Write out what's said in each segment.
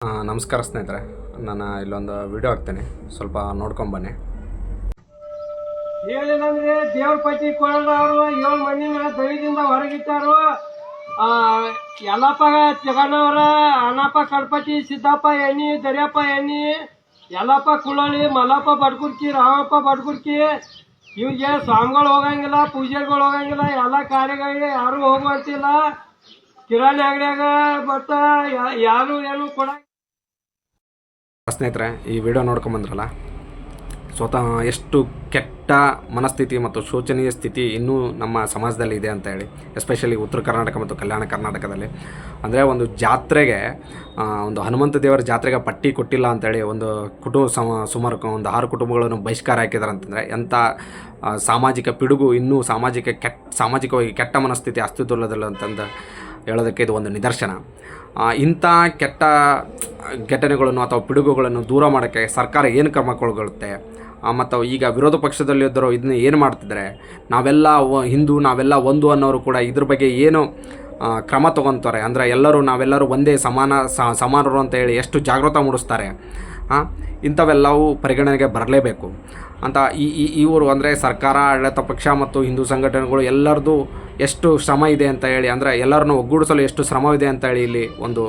ನಮಸ್ಕಾರ ಸ್ನೇಹಿತರೆ, ನಾನು ಇಲ್ಲೊಂದು ವಿಡಿಯೋ ಹಾಕ್ತೇನೆ, ಸ್ವಲ್ಪ ನೋಡ್ಕೊಂಬನ್ನಿ. ಏನೇನಂದ್ರೆ ದೇವ್ರ ಪಟ್ಟಿ ಕೊಡೋರು 7 ಮಂದಿನ ದೈವದಿಂದ ಹೊರಗಿಟ್ಟಾರು. ಯಲ್ಲಪ್ಪ ಜಗಣ್ಣವರ, ಅಣ್ಣಪ್ಪ ಕಡ್ಪತಿ, ಸಿದ್ದಪ್ಪ ಎಣ್ಣಿ, ದರ್ಯಪ್ಪ ಎಣ್ಣಿ, ಯಲ್ಲಪ್ಪ ಕುಳಳಿ, ಮಲ್ಲಪ್ಪ ಬಡ್ಕುರ್ಕಿ, ರಾಮಪ್ಪ ಬಡ್ಕುರ್ಕಿ, ಇವ್ರಿಗೆ ಸ್ವಾಮಿಗಳು ಹೋಗಂಗಿಲ್ಲ, ಪೂಜಾರಿಗಳು ಹೋಗಂಗಿಲ್ಲ, ಎಲ್ಲ ಕಾರ್ಯಗಳಿಗೆ ಯಾರು ಹೋಗುವಂತಿಲ್ಲ. ಕಿರಾಣಿ ಅಂಗಡಿಯಾಗ ಬಟ್ ಯಾರು ಏನು ಕೊಡ. ಸ್ನೇಹಿತರೆ, ಈ ವಿಡಿಯೋ ನೋಡ್ಕೊಂಬಂದ್ರಲ್ಲ, ಸ್ವತಃ ಎಷ್ಟು ಕೆಟ್ಟ ಮನಸ್ಥಿತಿ ಮತ್ತು ಶೋಚನೀಯ ಸ್ಥಿತಿ ಇನ್ನೂ ನಮ್ಮ ಸಮಾಜದಲ್ಲಿ ಇದೆ ಅಂತ ಹೇಳಿ, ಎಸ್ಪೆಷಲಿ ಉತ್ತರ ಕರ್ನಾಟಕ ಮತ್ತು ಕಲ್ಯಾಣ ಕರ್ನಾಟಕದಲ್ಲಿ. ಅಂದರೆ ಒಂದು ಜಾತ್ರೆಗೆ, ಒಂದು ಹನುಮಂತ ದೇವರ ಜಾತ್ರೆಗೆ ಪಟ್ಟಿ ಕೊಟ್ಟಿಲ್ಲ ಅಂತೇಳಿ ಒಂದು ಸುಮಾರು ಒಂದು 6 ಕುಟುಂಬಗಳನ್ನು ಬಹಿಷ್ಕಾರ ಹಾಕಿದ್ದಾರೆ ಅಂತಂದರೆ ಎಂಥ ಸಾಮಾಜಿಕ ಪಿಡುಗು, ಇನ್ನೂ ಸಾಮಾಜಿಕವಾಗಿ ಕೆಟ್ಟ ಮನಸ್ಥಿತಿ ಅಸ್ತಿತ್ವದಲ್ಲ ಅಂತಂದು ಹೇಳೋದಕ್ಕೆ ಇದು ಒಂದು ನಿದರ್ಶನ. ಇಂಥ ಕೆಟ್ಟ ಘಟನೆಗಳನ್ನು ಅಥವಾ ಪಿಡುಗುಗಳನ್ನು ದೂರ ಮಾಡೋಕ್ಕೆ ಸರ್ಕಾರ ಏನು ಕ್ರಮ ಕೈಗೊಳ್ಳುತ್ತೆ, ಮತ್ತು ಈಗ ವಿರೋಧ ಪಕ್ಷದಲ್ಲಿದ್ದರೂ ಇದನ್ನ ಏನು ಮಾಡ್ತಿದ್ದಾರೆ, ನಾವೆಲ್ಲ ಹಿಂದೂ, ನಾವೆಲ್ಲ ಒಂದು ಅನ್ನೋರು ಕೂಡ ಇದ್ರ ಬಗ್ಗೆ ಏನು ಕ್ರಮ ತೊಗೊತಾರೆ, ಅಂದರೆ ನಾವೆಲ್ಲರೂ ಒಂದೇ ಸಮಾನರು ಅಂತ ಹೇಳಿ ಎಷ್ಟು ಜಾಗೃತ ಮೂಡಿಸ್ತಾರೆ. ಇಂಥವೆಲ್ಲವೂ ಪರಿಗಣನೆಗೆ ಬರಲೇಬೇಕು ಅಂತ ಇವರು, ಅಂದರೆ ಸರ್ಕಾರ, ಆಡಳಿತ ಪಕ್ಷ ಮತ್ತು ಹಿಂದೂ ಸಂಘಟನೆಗಳು ಎಲ್ಲರದ್ದು ಎಷ್ಟು ಶ್ರಮ ಇದೆ ಅಂತ ಹೇಳಿ, ಅಂದರೆ ಎಲ್ಲರನ್ನೂ ಒಗ್ಗೂಡಿಸಲು ಎಷ್ಟು ಶ್ರಮವಿದೆ ಅಂತ ಹೇಳಿ ಇಲ್ಲಿ ಒಂದು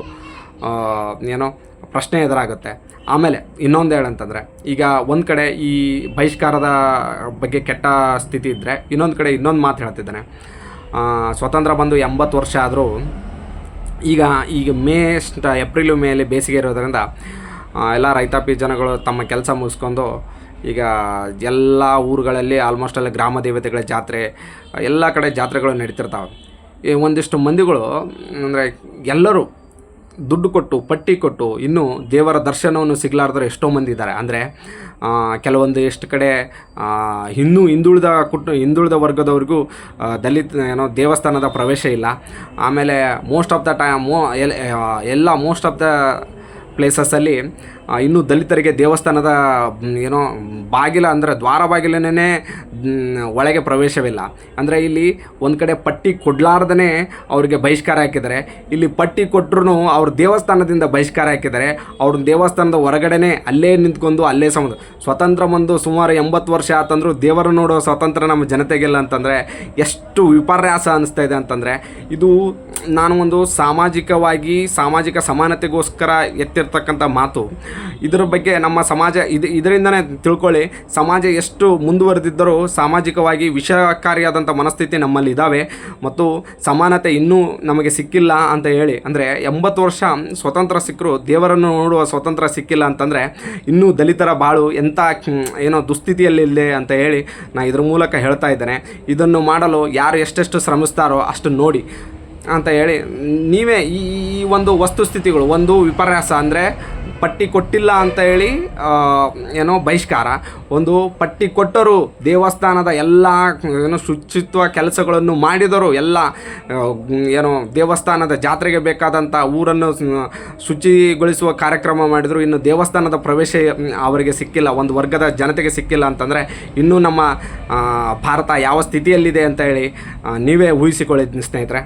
ಪ್ರಶ್ನೆ ಎದುರಾಗುತ್ತೆ. ಆಮೇಲೆ ಇನ್ನೊಂದು ಹೇಳಂತಂದರೆ, ಈಗ ಒಂದು ಕಡೆ ಈ ಬಹಿಷ್ಕಾರದ ಬಗ್ಗೆ ಕೆಟ್ಟ ಸ್ಥಿತಿ ಇದ್ದರೆ, ಇನ್ನೊಂದು ಕಡೆ ಇನ್ನೊಂದು ಮಾತು ಹೇಳ್ತಿದ್ದಾನೆ. ಸ್ವತಂತ್ರ ಬಂದು 80 ವರ್ಷ ಆದರೂ ಈಗ ಏಪ್ರಿಲು ಮೇಲಿ ಬೇಸಿಗೆ ಇರೋದರಿಂದ ಎಲ್ಲ ರೈತಾಪಿ ಜನಗಳು ತಮ್ಮ ಕೆಲಸ ಮುಗಿಸ್ಕೊಂಡು ಈಗ ಎಲ್ಲ ಊರುಗಳಲ್ಲಿ ಆಲ್ಮೋಸ್ಟ್ ಎಲ್ಲ ಗ್ರಾಮ ದೇವತೆಗಳ ಜಾತ್ರೆ, ಎಲ್ಲ ಕಡೆ ಜಾತ್ರೆಗಳು ನಡೀತಿರ್ತಾವೆ. ಈ ಒಂದಿಷ್ಟು ಮಂದಿಗಳು ಅಂದರೆ ಎಲ್ಲರೂ ದುಡ್ಡು ಕೊಟ್ಟು, ಪಟ್ಟಿ ಕೊಟ್ಟು, ಇನ್ನೂ ದೇವರ ದರ್ಶನವನ್ನು ಸಿಗಲಾರ್ದರು ಎಷ್ಟೋ ಮಂದಿ ಇದ್ದಾರೆ. ಅಂದರೆ ಕೆಲವೊಂದು ಎಷ್ಟು ಕಡೆ ಇನ್ನೂ ಹಿಂದುಳಿದ ವರ್ಗದವ್ರಿಗೂ ದೇವಸ್ಥಾನದ ಪ್ರವೇಶ ಇಲ್ಲ. ಆಮೇಲೆ ಮೋಸ್ಟ್ ಆಫ್ ದ ಪ್ಲೇಸಸ್ಸಲ್ಲಿ ಇನ್ನೂ ದಲಿತರಿಗೆ ದೇವಸ್ಥಾನದ ಬಾಗಿಲ, ಅಂದರೆ ದ್ವಾರ ಬಾಗಿಲನೇ ಒಳಗೆ ಪ್ರವೇಶವಿಲ್ಲ. ಅಂದರೆ ಇಲ್ಲಿ ಒಂದು ಕಡೆ ಪಟ್ಟಿ ಕೊಡಲಾರ್ದೇ ಅವರಿಗೆ ಬಹಿಷ್ಕಾರ ಹಾಕಿದ್ದಾರೆ, ಇಲ್ಲಿ ಪಟ್ಟಿ ಕೊಟ್ಟರು ಅವ್ರ ದೇವಸ್ಥಾನದಿಂದ ಬಹಿಷ್ಕಾರ ಹಾಕಿದ್ದಾರೆ. ಅವ್ರ ದೇವಸ್ಥಾನದ ಹೊರಗಡೆನೇ ಅಲ್ಲೇ ನಿಂತ್ಕೊಂಡು ಅಲ್ಲೇ ಸ್ವತಂತ್ರ ಬಂದು ಸುಮಾರು 80 ವರ್ಷ ಆತಂದ್ರೂ ದೇವರು ನೋಡೋ ಸ್ವಾತಂತ್ರ್ಯ ನಮ್ಮ ಜನತೆಗಿಲ್ಲ ಅಂತಂದರೆ ಎಷ್ಟು ವಿಪರ್ಯಾಸ ಅನ್ನಿಸ್ತಾ ಇದೆ ಅಂತಂದರೆ, ಇದು ನಾನು ಒಂದು ಸಾಮಾಜಿಕ ಸಮಾನತೆಗೋಸ್ಕರ ಎತ್ತಿರ್ತಕ್ಕಂಥ ಮಾತು. ಇದರ ಬಗ್ಗೆ ನಮ್ಮ ಸಮಾಜ ಇದರಿಂದನೇ ತಿಳ್ಕೊಳ್ಳಿ, ಸಮಾಜ ಎಷ್ಟು ಮುಂದುವರೆದಿದ್ದರೂ ಸಾಮಾಜಿಕವಾಗಿ ವಿಷಕಾರಿಯಾದಂಥ ಮನಸ್ಥಿತಿ ನಮ್ಮಲ್ಲಿ ಇದ್ದಾವೆ ಮತ್ತು ಸಮಾನತೆ ಇನ್ನೂ ನಮಗೆ ಸಿಕ್ಕಿಲ್ಲ ಅಂತ ಹೇಳಿ. ಅಂದರೆ 80 ವರ್ಷ ಸ್ವತಂತ್ರ ಸಿಕ್ಕರೂ ದೇವರನ್ನು ನೋಡುವ ಸ್ವತಂತ್ರ ಸಿಕ್ಕಿಲ್ಲ ಅಂತಂದರೆ ಇನ್ನೂ ದಲಿತರ ಬಾಳು ಎಂಥ ದುಸ್ಥಿತಿಯಲ್ಲಿದೆ ಅಂತ ಹೇಳಿ ನಾನು ಇದ್ರ ಮೂಲಕ ಹೇಳ್ತಾ ಇದ್ದೇನೆ. ಇದನ್ನು ಮಾಡಲು ಯಾರು ಎಷ್ಟೆಷ್ಟು ಶ್ರಮಿಸ್ತಾರೋ ಅಷ್ಟು ನೋಡಿ ಅಂತ ಹೇಳಿ, ನೀವೇ ಈ ಒಂದು ವಸ್ತುಸ್ಥಿತಿಗಳು, ಒಂದು ವಿಪರ್ಯಾಸ ಅಂದರೆ ಪಟ್ಟಿ ಕೊಟ್ಟಿಲ್ಲ ಅಂತ ಹೇಳಿ ಬಹಿಷ್ಕಾರ, ಒಂದು ಪಟ್ಟಿ ಕೊಟ್ಟರು ದೇವಸ್ಥಾನದ ಎಲ್ಲ ಶುಚಿತ್ವ ಕೆಲಸಗಳನ್ನು ಮಾಡಿದರು, ಎಲ್ಲ ದೇವಸ್ಥಾನದ ಜಾತ್ರೆಗೆ ಬೇಕಾದಂಥ ಊರನ್ನು ಶುಚಿಗೊಳಿಸುವ ಕಾರ್ಯಕ್ರಮ ಮಾಡಿದರು, ಇನ್ನು ದೇವಸ್ಥಾನದ ಪ್ರವೇಶ ಅವರಿಗೆ ಸಿಕ್ಕಿಲ್ಲ, ಒಂದು ವರ್ಗದ ಜನತೆಗೆ ಸಿಕ್ಕಿಲ್ಲ ಅಂತಂದರೆ ಇನ್ನೂ ನಮ್ಮ ಭಾರತ ಯಾವ ಸ್ಥಿತಿಯಲ್ಲಿದೆ ಅಂತ ಹೇಳಿ ನೀವೇ ಊಹಿಸಿಕೊಳ್ಳಿ ಸ್ನೇಹಿತರೆ.